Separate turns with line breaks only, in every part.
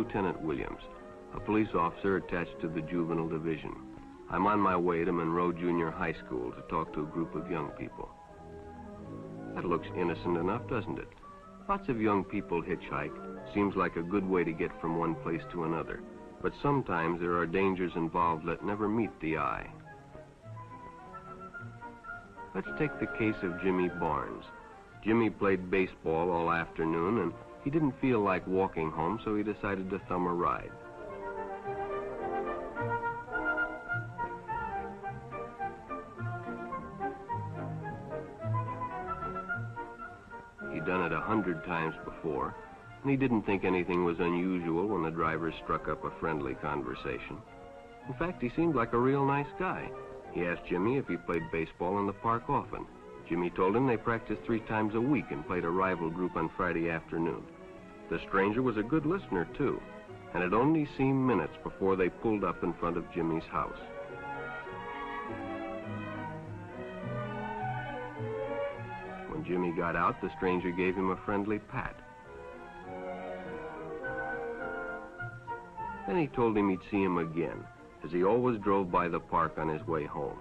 Lieutenant Williams, a police officer attached to the Juvenile Division. I'm on my way to Monroe Junior High School to talk to a group of young people. That looks innocent enough, doesn't it? Lots of young people hitchhike. Seems like a good way to get from one place to another. But sometimes there are dangers involved that never meet the eye. Let's take the case of Jimmy Barnes. Jimmy played baseball all afternoon, and he didn't feel like walking home, so he decided to thumb a ride. He'd done it 100 times before, and he didn't think anything was unusual when the driver struck up a friendly conversation. In fact, he seemed like a real nice guy. He asked Jimmy if he played baseball in the park often. Jimmy told him they practiced 3 times a week and played a rival group on Friday afternoon. The stranger was a good listener, too, and it only seemed minutes before they pulled up in front of Jimmy's house. When Jimmy got out, the stranger gave him a friendly pat. Then he told him he'd see him again, as he always drove by the park on his way home.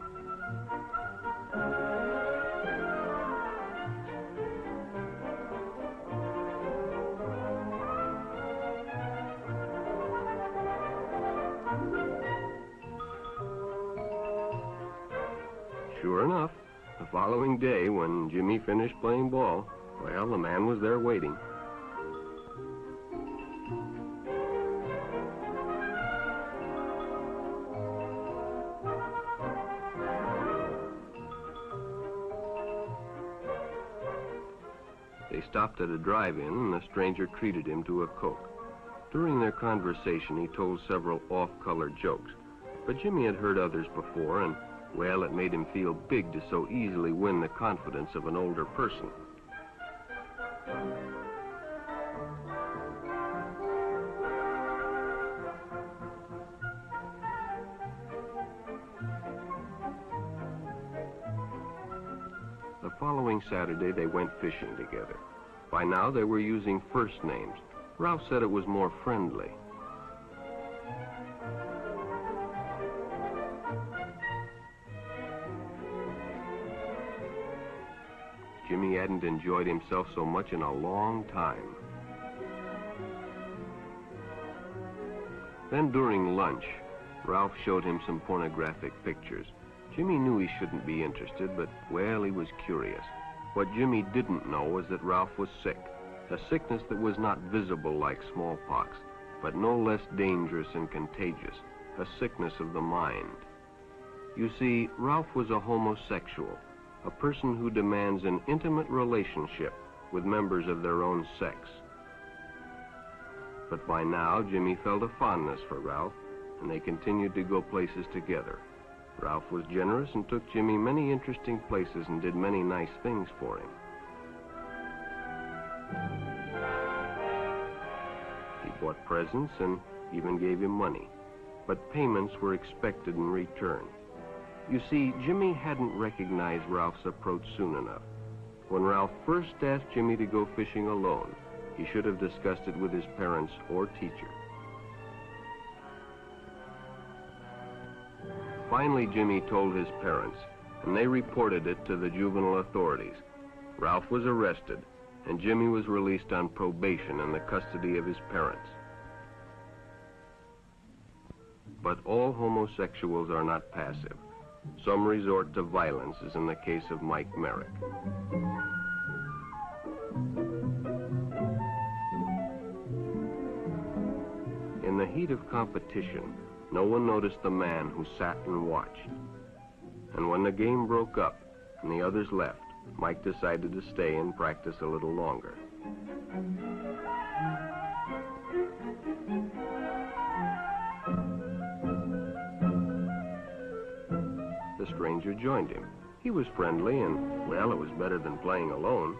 Sure enough, the following day, when Jimmy finished playing ball, well, the man was there waiting. They stopped at a drive-in, and the stranger treated him to a Coke. During their conversation, he told several off-color jokes, but Jimmy had heard others before, and, well, it made him feel big to so easily win the confidence of an older person. The following Saturday, they went fishing together. By now, they were using first names. Ralph said it was more friendly. Jimmy hadn't enjoyed himself so much in a long time. Then during lunch, Ralph showed him some pornographic pictures. Jimmy knew he shouldn't be interested, but, well, he was curious. What Jimmy didn't know was that Ralph was sick, a sickness that was not visible like smallpox, but no less dangerous and contagious, a sickness of the mind. You see, Ralph was a homosexual, a person who demands an intimate relationship with members of their own sex. But by now, Jimmy felt a fondness for Ralph, and they continued to go places together. Ralph was generous and took Jimmy many interesting places and did many nice things for him. He bought presents and even gave him money, but payments were expected in return. You see, Jimmy hadn't recognized Ralph's approach soon enough. When Ralph first asked Jimmy to go fishing alone, he should have discussed it with his parents or teacher. Finally, Jimmy told his parents, and they reported it to the juvenile authorities. Ralph was arrested, and Jimmy was released on probation in the custody of his parents. But all homosexuals are not passive. Some resort to violence, as in the case of Mike Merrick. In the heat of competition, no one noticed the man who sat and watched. And when the game broke up and the others left, Mike decided to stay and practice a little longer. The stranger joined him. He was friendly and, well, it was better than playing alone.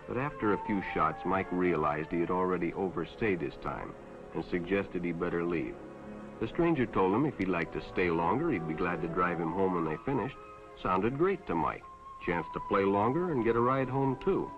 But after a few shots, Mike realized he had already overstayed his time and suggested he better leave. The stranger told him if he'd like to stay longer, he'd be glad to drive him home when they finished. Sounded great to Mike. Chance to play longer and get a ride home, too.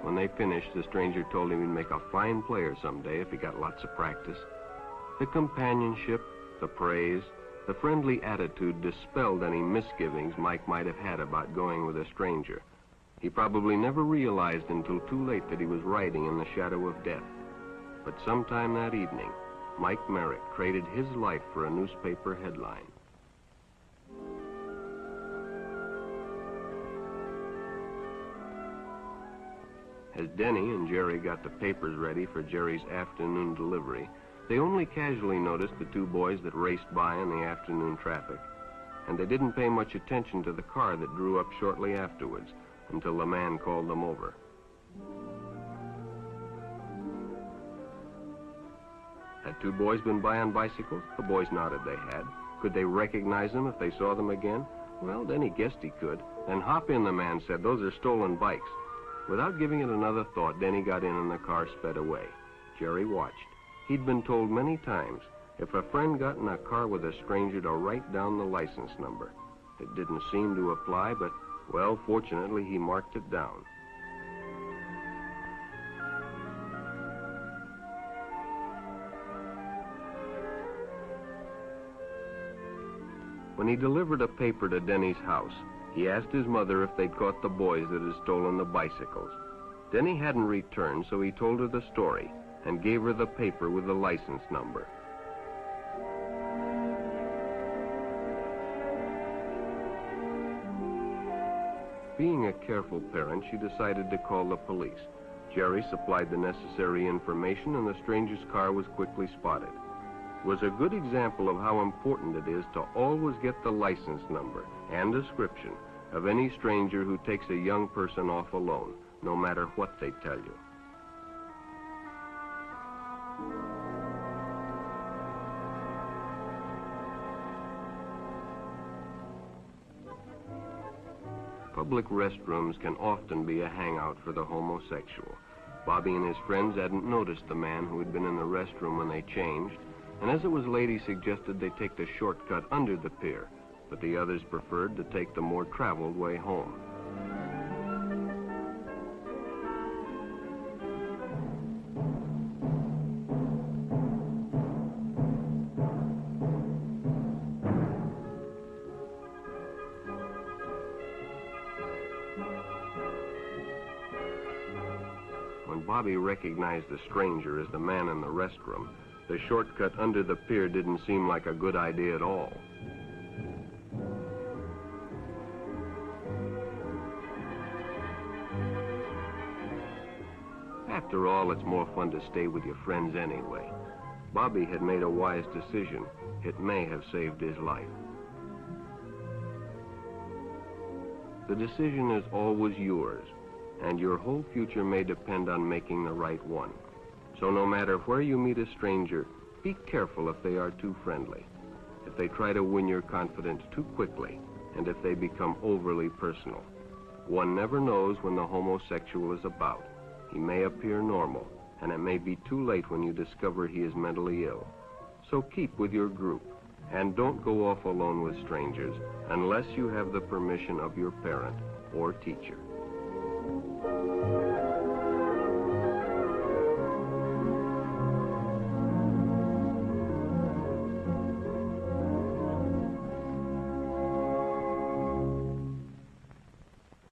When they finished, the stranger told him he'd make a fine player someday if he got lots of practice. The companionship, the praise, the friendly attitude dispelled any misgivings Mike might have had about going with a stranger. He probably never realized until too late that he was riding in the shadow of death. But sometime that evening, Mike Merritt traded his life for a newspaper headline. As Denny and Jerry got the papers ready for Jerry's afternoon delivery, they only casually noticed the two boys that raced by in the afternoon traffic, and they didn't pay much attention to the car that drew up shortly afterwards until the man called them over. Had two boys been by on bicycles? The boys nodded they had. Could they recognize them if they saw them again? Well, Denny guessed he could. Then hop in, the man said. Those are stolen bikes. Without giving it another thought, Denny got in and the car sped away. Jerry watched. He'd been told many times, if a friend got in a car with a stranger, to write down the license number. It didn't seem to apply, but, well, fortunately, he marked it down. When he delivered a paper to Denny's house, he asked his mother if they'd caught the boys that had stolen the bicycles. Denny hadn't returned, so he told her the story and gave her the paper with the license number. Being a careful parent, she decided to call the police. Jerry supplied the necessary information, and the stranger's car was quickly spotted. It was a good example of how important it is to always get the license number and description of any stranger who takes a young person off alone, no matter what they tell you. Public restrooms can often be a hangout for the homosexual. Bobby and his friends hadn't noticed the man who had been in the restroom when they changed, and as it was late, he suggested they take the shortcut under the pier, but the others preferred to take the more traveled way home. When Bobby recognized the stranger as the man in the restroom, the shortcut under the pier didn't seem like a good idea at all. After all, it's more fun to stay with your friends anyway. Bobby had made a wise decision. It may have saved his life. The decision is always yours, and your whole future may depend on making the right one. So no matter where you meet a stranger, be careful if they are too friendly, if they try to win your confidence too quickly, and if they become overly personal. One never knows when the homosexual is about. He may appear normal, and it may be too late when you discover he is mentally ill. So keep with your group, and don't go off alone with strangers unless you have the permission of your parent or teacher.